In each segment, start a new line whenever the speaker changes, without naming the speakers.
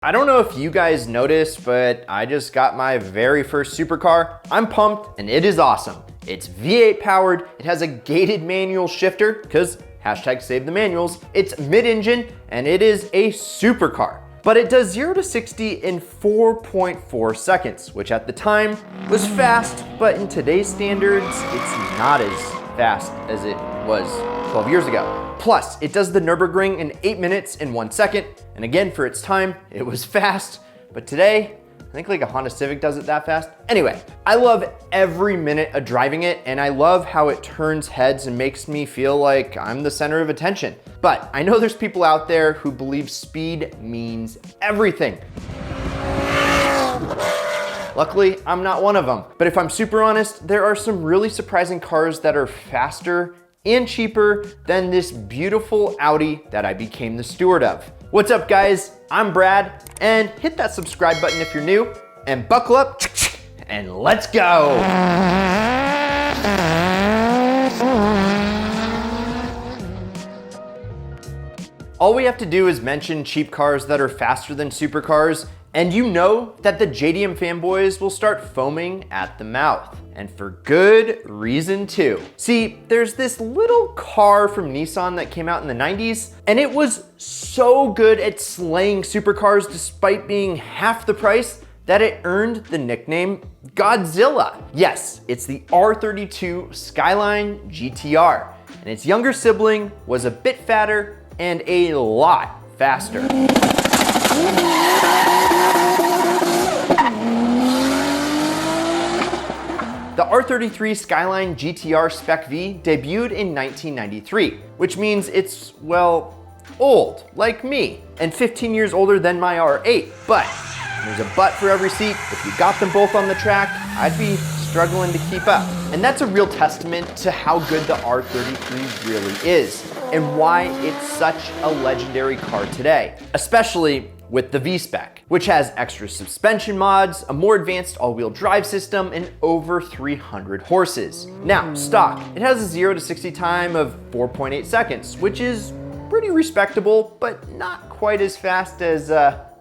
I don't know if you guys noticed, but I just got my very first supercar. I'm pumped and it is awesome. It's V8 powered, it has a gated manual shifter, because hashtag save the manuals. It's mid-engine and it is a supercar. But it does 0 to 60 in 4.4 seconds, which at the time was fast, but in today's standards, it's not as fast as it was 12 years ago. Plus, it does the Nürburgring in 8 minutes and 1 second. And again, for its time, it was fast. But today, I think like a Honda Civic does it that fast. Anyway, I love every minute of driving it, and I love how it turns heads and makes me feel like I'm the center of attention. But I know there's people out there who believe speed means everything. Luckily, I'm not one of them. But if I'm super honest, there are some really surprising cars that are faster and cheaper than this beautiful Audi that I became the steward of. What's up, guys? I'm Brad, and hit that subscribe button if you're new, and buckle up, and let's go. All we have to do is mention cheap cars that are faster than supercars, and you know that the JDM fanboys will start foaming at the mouth. And for good reason too. See, there's this little car from Nissan that came out in the 90s, and it was so good at slaying supercars despite being half the price that it earned the nickname Godzilla. Yes, it's the R33 Skyline GTR, and its younger sibling was a bit fatter and a lot faster. The R33 Skyline GTR Spec V debuted in 1993, which means it's, well, old, like me, and 15 years older than my R8. But there's a but for every seat. If you got them both on the track, I'd be struggling to keep up. And that's a real testament to how good the R33 really is, and why it's such a legendary car today, especially with the V-Spec, which has extra suspension mods, a more advanced all-wheel drive system, and over 300 horses. Now, stock, it has a 0 to 60 time of 4.8 seconds, which is pretty respectable, but not quite as fast as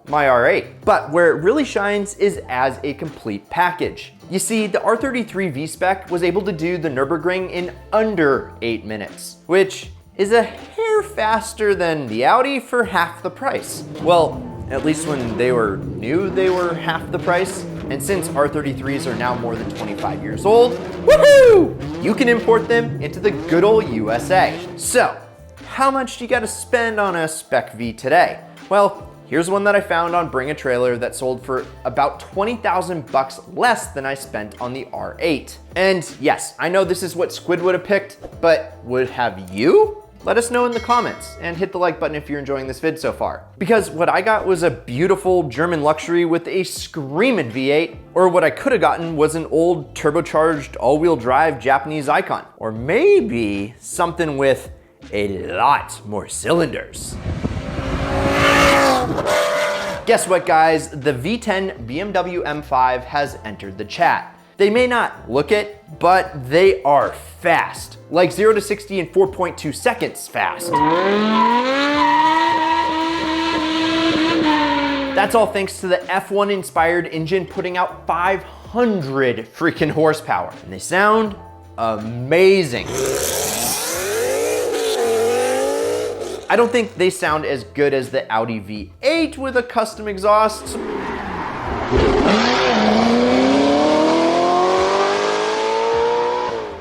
my R8. But where it really shines is as a complete package. You see, the R33 V-Spec was able to do the Nürburgring in under 8 minutes, which is a hair faster than the Audi for half the price. Well, at least when they were new, they were half the price. And since R33s are now more than 25 years old, woohoo! You can import them into the good old USA. So, how much do you gotta spend on a Spec V today? Well, here's one that I found on Bring a Trailer that sold for about 20,000 bucks less than I spent on the R8. And yes, I know this is what Squid would have picked, but would have you? Let us know in the comments, and hit the like button if you're enjoying this vid so far. Because what I got was a beautiful German luxury with a screaming V8, or what I could have gotten was an old turbocharged all-wheel drive Japanese icon. Or maybe something with a lot more cylinders. Guess what, guys? The V10 BMW M5 has entered the chat. They may not look it, but they are fast. Like 0 to 60 in 4.2 seconds fast. That's all thanks to the F1 inspired engine putting out 500 freaking horsepower. And they sound amazing. I don't think they sound as good as the Audi V8 with a custom exhaust.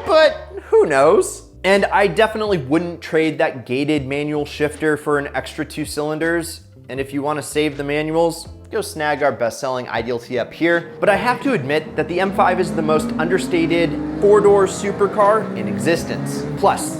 But who knows? And I definitely wouldn't trade that gated manual shifter for an extra 2 cylinders. And if you want to save the manuals, go snag our best-selling IDLT up here. But I have to admit that the M5 is the most understated 4-door supercar in existence. Plus,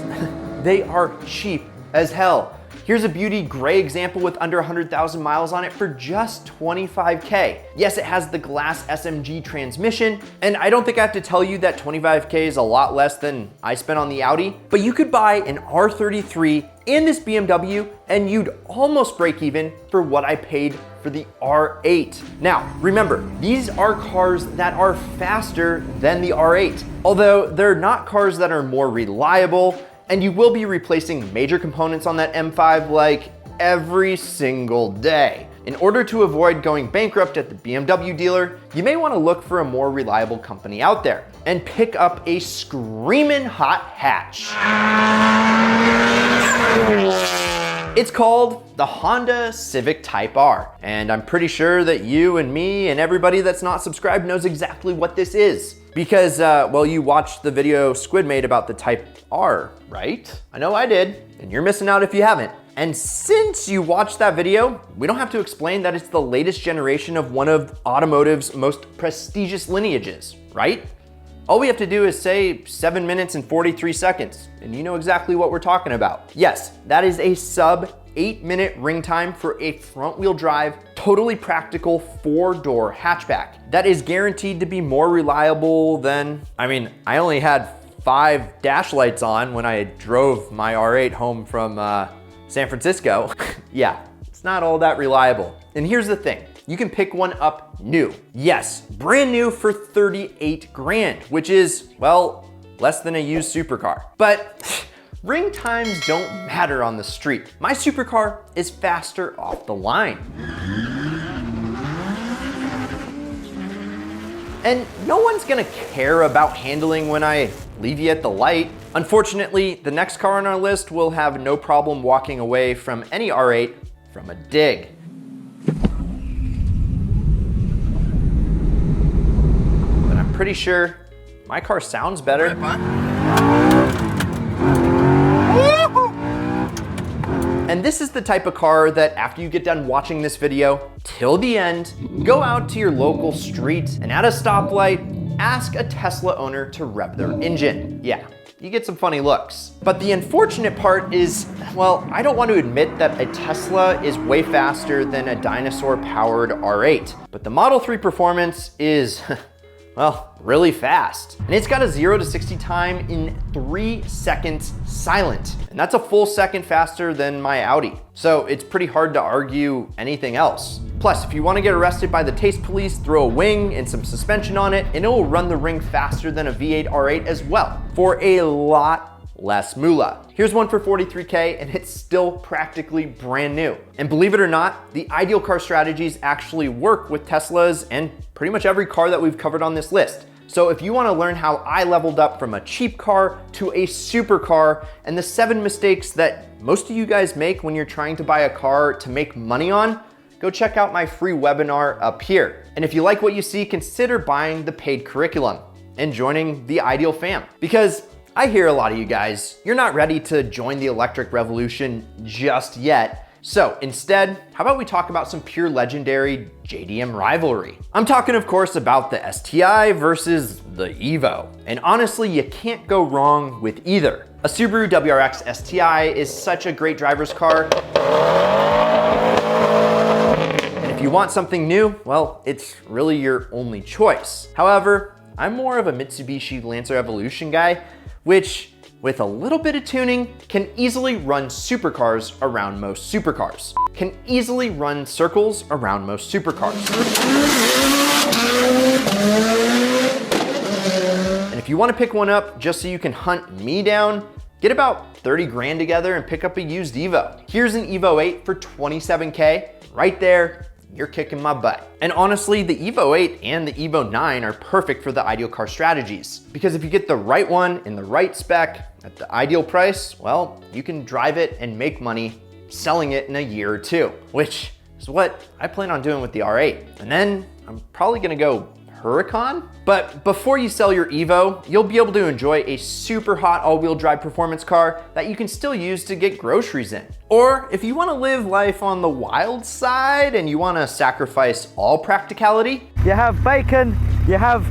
they are cheap as hell. Here's a beauty gray example with under 100,000 miles on it for just 25K. Yes, it has the glass SMG transmission, and I don't think I have to tell you that 25K is a lot less than I spent on the Audi, but you could buy an R33 and this BMW, and you'd almost break even for what I paid for the R8. Now, remember, these are cars that are faster than the R8, although they're not cars that are more reliable, and you will be replacing major components on that M5 like every single day. In order to avoid going bankrupt at the BMW dealer, you may want to look for a more reliable company out there and pick up a screamin' hot hatch. It's called the Honda Civic Type R, and I'm pretty sure that you and me and everybody that's not subscribed knows exactly what this is. Because, well, you watched the video Squid made about the Type R, right? I know I did, and you're missing out if you haven't. And since you watched that video, we don't have to explain that it's the latest generation of one of automotive's most prestigious lineages, right? All we have to do is say 7 minutes and 43 seconds, and you know exactly what we're talking about. Yes, that is a sub 8-minute ring time for a front-wheel drive, totally practical 4-door hatchback. That is guaranteed to be more reliable than, I only had 5 dash lights on when I drove my R8 home from San Francisco. Yeah, it's not all that reliable. And here's the thing. You can pick one up new. Yes, brand new for 38 grand, which is, well, less than a used supercar. But ring times don't matter on the street. My supercar is faster off the line. And no one's gonna care about handling when I leave you at the light. Unfortunately, the next car on our list will have no problem walking away from any R8 from a dig. Pretty sure my car sounds better. And this is the type of car that after you get done watching this video, till the end, go out to your local street and at a stoplight, ask a Tesla owner to rev their engine. Yeah, you get some funny looks. But the unfortunate part is, well, I don't want to admit that a Tesla is way faster than a dinosaur-powered R8, but the Model 3 performance is, well, really fast. And it's got a 0 to 60 time in 3 seconds silent. And that's a full second faster than my Audi. So it's pretty hard to argue anything else. Plus, if you want to get arrested by the taste police, throw a wing and some suspension on it, and it will run the ring faster than a V8 R8 as well, for a lot less moolah. Here's one for 43K and it's still practically brand new. And believe it or not, the ideal car strategies actually work with Teslas and pretty much every car that we've covered on this list. So if you want to learn how I leveled up from a cheap car to a supercar and the 7 mistakes that most of you guys make when you're trying to buy a car to make money on, go check out my free webinar up here. And if you like what you see, consider buying the paid curriculum and joining the Ideal fam. Because I hear a lot of you guys, you're not ready to join the electric revolution just yet. So instead, how about we talk about some pure legendary JDM rivalry? I'm talking, of course, about the STI versus the Evo. And honestly, you can't go wrong with either. A Subaru WRX STI is such a great driver's car. And if you want something new, well, it's really your only choice. However, I'm more of a Mitsubishi Lancer Evolution guy, which, with a little bit of tuning, can easily run supercars around most supercars. Can easily run circles around most supercars. And if you want to pick one up just so you can hunt me down, get about 30 grand together and pick up a used Evo. Here's an Evo 8 for 27K, right there. You're kicking my butt. And honestly, the Evo 8 and the Evo 9 are perfect for the ideal car strategies. Because if you get the right one in the right spec at the ideal price, well, you can drive it and make money selling it in a year or two, which is what I plan on doing with the R8. And then I'm probably gonna go Huracan. But before you sell your Evo, you'll be able to enjoy a super hot all-wheel drive performance car that you can still use to get groceries in. Or if you want to live life on the wild side and you want to sacrifice all practicality,
you have bacon, you have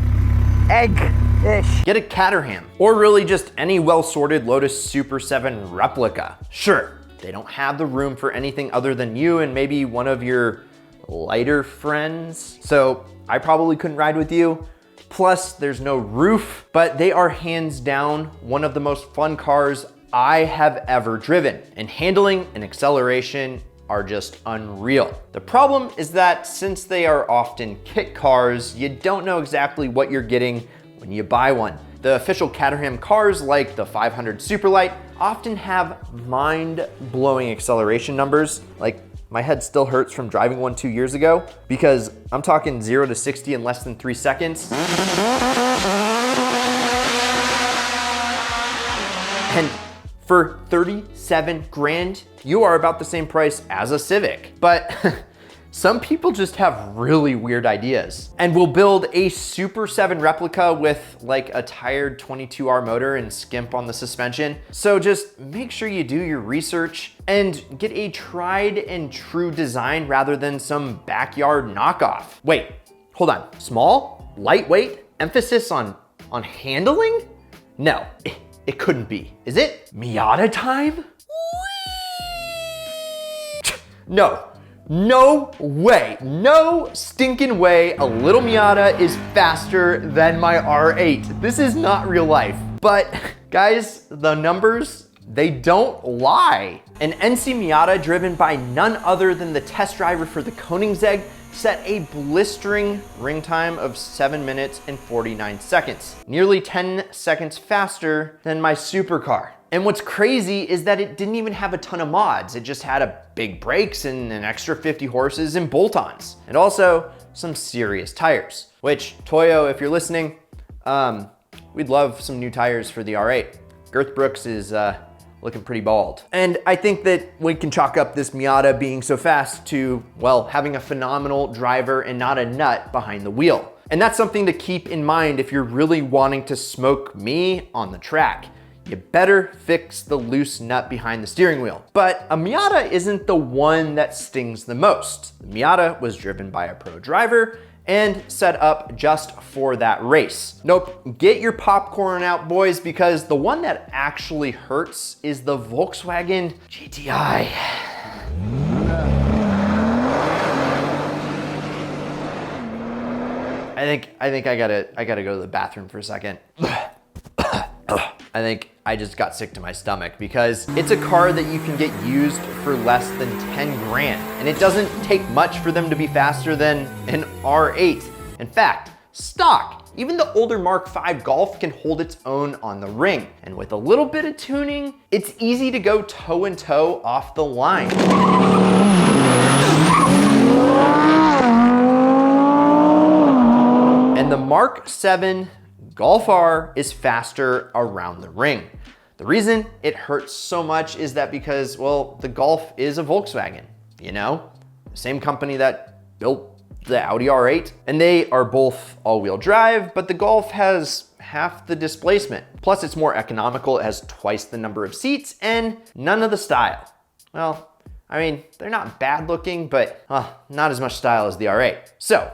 egg-ish.
Get a Caterham, or really just any well-sorted Lotus Super 7 replica. Sure, they don't have the room for anything other than you and maybe one of your lighter friends, so I probably couldn't ride with you. Plus, there's no roof, but they are hands down one of the most fun cars I have ever driven, and handling and acceleration are just unreal. The problem is that since they are often kit cars, you don't know exactly what you're getting when you buy one. The official Caterham cars, like the 500 Superlight, often have mind-blowing acceleration numbers, like my head still hurts from driving one 2 years ago because I'm talking 0 to 60 in less than 3 seconds. And for 37 grand, you are about the same price as a Civic. But some people just have really weird ideas and will build a Super 7 replica with like a tired 22R motor and skimp on the suspension. So just make sure you do your research and get a tried and true design rather than some backyard knockoff. Wait, hold on. Small, lightweight, emphasis on handling? No, it couldn't be. Is it MIATA time? No. No way, no stinking way a little Miata is faster than my R8. This is not real life. But guys, the numbers, they don't lie. An NC Miata driven by none other than the test driver for the Koenigsegg set a blistering ring time of 7 minutes and 49 seconds, nearly 10 seconds faster than my supercar. And what's crazy is that it didn't even have a ton of mods. It just had big brakes and an extra 50 horses and bolt-ons. And also some serious tires, which Toyo, if you're listening, we'd love some new tires for the R8. Girth Brooks is looking pretty bald. And I think that we can chalk up this Miata being so fast to, well, having a phenomenal driver and not a nut behind the wheel. And that's something to keep in mind if you're really wanting to smoke me on the track. You better fix the loose nut behind the steering wheel. But a Miata isn't the one that stings the most. The Miata was driven by a pro driver and set up just for that race. Nope, get your popcorn out, boys, because the one that actually hurts is the Volkswagen GTI. I think I gotta go to the bathroom for a second. I think I just got sick to my stomach because it's a car that you can get used for less than 10 grand. And it doesn't take much for them to be faster than an R8. In fact, stock, even the older Mark V Golf can hold its own on the ring. And with a little bit of tuning, it's easy to go toe and toe off the line. And the Mark VII Golf R is faster around the ring. The reason it hurts so much is that because, well, the Golf is a Volkswagen, you know? Same company that built the Audi R8, and they are both all-wheel drive, but the Golf has half the displacement. Plus it's more economical, it has twice the number of seats and none of the style. Well, I mean, they're not bad looking, but not as much style as the R8. So,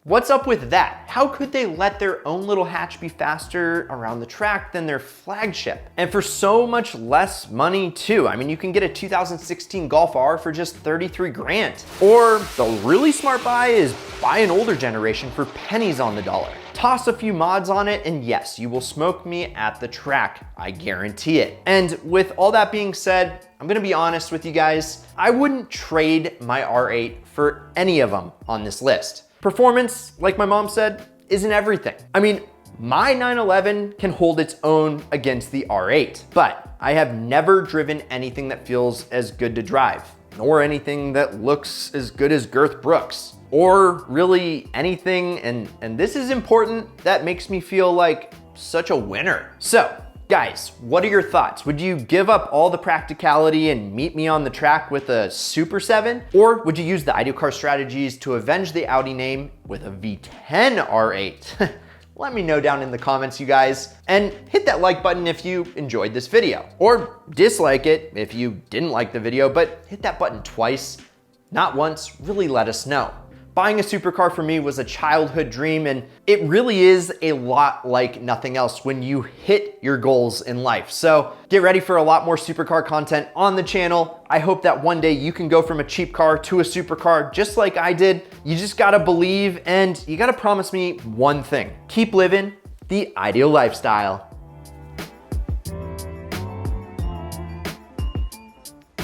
what's up with that? How could they let their own little hatch be faster around the track than their flagship? And for so much less money too. I mean, you can get a 2016 Golf R for just 33 grand. Or the really smart buy is buy an older generation for pennies on the dollar. Toss a few mods on it and yes, you will smoke me at the track. I guarantee it. And with all that being said, I'm gonna be honest with you guys. I wouldn't trade my R8 for any of them on this list. Performance, like my mom said, isn't everything. I mean, my 911 can hold its own against the R8, but I have never driven anything that feels as good to drive, nor anything that looks as good as Girth Brooks, or really anything, and this is important, that makes me feel like such a winner. So, guys, what are your thoughts? Would you give up all the practicality and meet me on the track with a Super 7? Or would you use the Ideal Car strategies to avenge the Audi name with a V10 R8? Let me know down in the comments, you guys. And hit that like button if you enjoyed this video. Or dislike it if you didn't like the video, but hit that button twice, not once, really let us know. Buying a supercar for me was a childhood dream, and it really is a lot like nothing else when you hit your goals in life. So get ready for a lot more supercar content on the channel. I hope that one day you can go from a cheap car to a supercar just like I did. You just gotta believe, and you gotta promise me one thing. Keep living the ideal lifestyle.